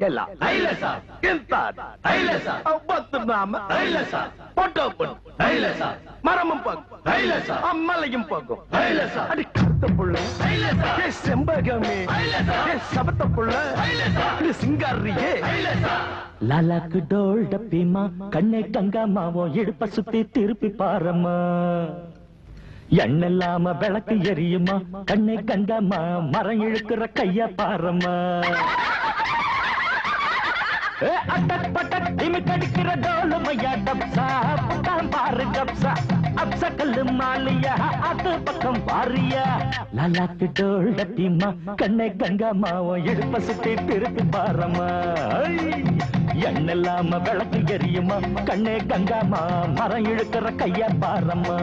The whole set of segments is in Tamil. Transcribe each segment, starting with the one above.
ಎಲ್ಲ மரமும் போகும் மலையும் போகும் அடி கருத்த புள்ள செம்பகமே சபத்த புள்ள சிங்காரியே லாலாக்கு டோல் டப்பிமா கண்ணை கங்காமாவோ இடுப்ப சுத்தி திருப்பி பாரம்மா எண்ணெல்லாம விளக்கு எரியுமா கண்ணை கங்காமா மரம் இழுக்கிற கைய பாரம்மா அட்டக் பட்டக் திமிக்கடிக்கிற டோலுமையா டப்சா புட்டாம் பாரு கப்சா அப்சா கல்லு மாலியா அது பக்கம் பாரியா லாலாக்கு டோல் டப்பிமா கண்ணை கங்காமாவோ இடுப்ப சுத்தி திருப்பி பாரம்மா எண்ணெல்லாம விளக்கு எரியுமா கண்ணே கங்காமா மரம் இழுக்கிற கைய பாரம்மா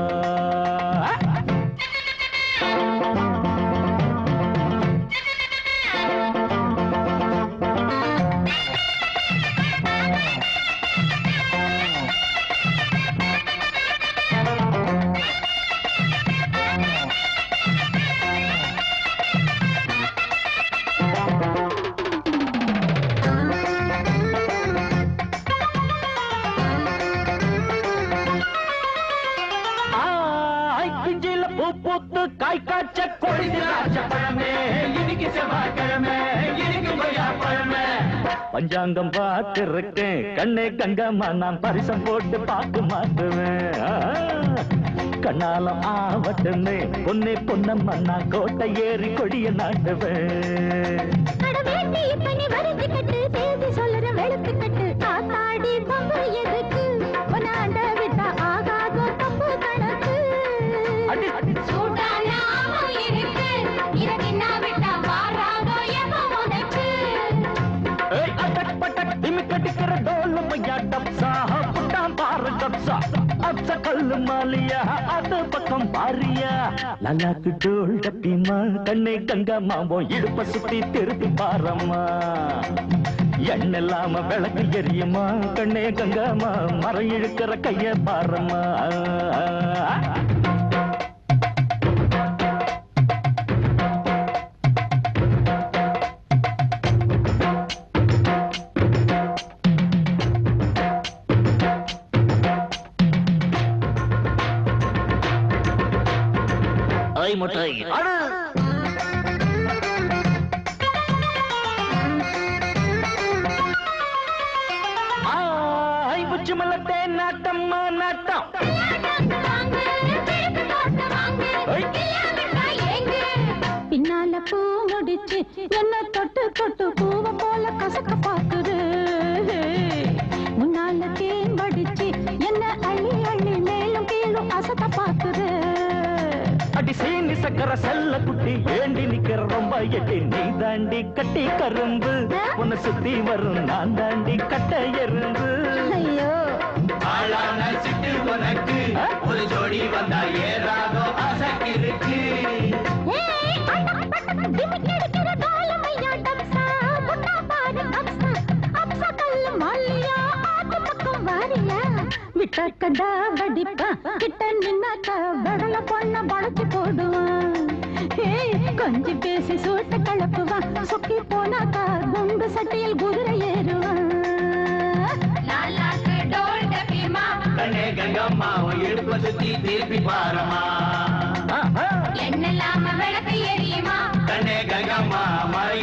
பூத்து காய் காய்ச்ச கொடிதிராட்ச பழமே இன்னைக்கு செவ்வாய்க்கிழமை இன்னைக்கு கொய்யா பழமே பஞ்சாங்கம் பார்த்திருக்கேன் கண்ணே கங்கம்மா நான் பரிசம் போட்டு பார்க்க மாட்டுவேன் கண்ணாலம் ஆவட்டுமே பொன்னே பொன்னம்மா நான் கோட்டை ஏறி கொடிய நாட்டுவேன் கல்லு மாலியா அது பக்கம் பாரியா லாலாக்கு டோல் டப்பிமா கண்ணை கங்காமாவோ இடுப்ப சுத்தி திருப்பி பாரம்மா எண்ணெல்லாம விளக்கு எரியுமா கண்ணே கங்காமா மரம் இழுக்கிற கைய பாரம்மா முட்டை புச்சு மலத்தே நாட்டம்மா நாட்டம் பின்னால பூ முடிச்சு என்ன தொட்டு தொட்டு பூவ போல கசக்க பாக்குது முன்னால தேன் வடிச்சு என்ன அள்ளி அள்ளி மேலும் கீழும் அசத்த பாக்குது அடி சீனி சக்கர செல்ல குட்டி ஏண்டி நிக்கிற ரொம்ப எட்டி நீ தாண்டி கட்டி கரும்பு உன்னை சுத்தி வரும் நான் தாண்டி கட்ட எறும்பு ஐயோ ஆளான சிட்டு உனக்கு ஒரு ஜோடி வந்தா ஏறாதோ அசக்கிருக்கு விட்டக்கடா வடிப்பா கிட்ட நின்னாக்கா கடல பொண்ண பழச்சு போடுவான் கொஞ்சி பேசி சூட்ட கலப்புவான் சுக்கி போனாக்கா குண்டு சட்டியில் குதிரை ஏறுவான் கண்ணே கங்கம்மா இடுப்ப சுத்தி திருப்பி பாரமா எண்ணெல்லாம விளக்கு எரியுமா கண்ணே கங்கம்மா மழை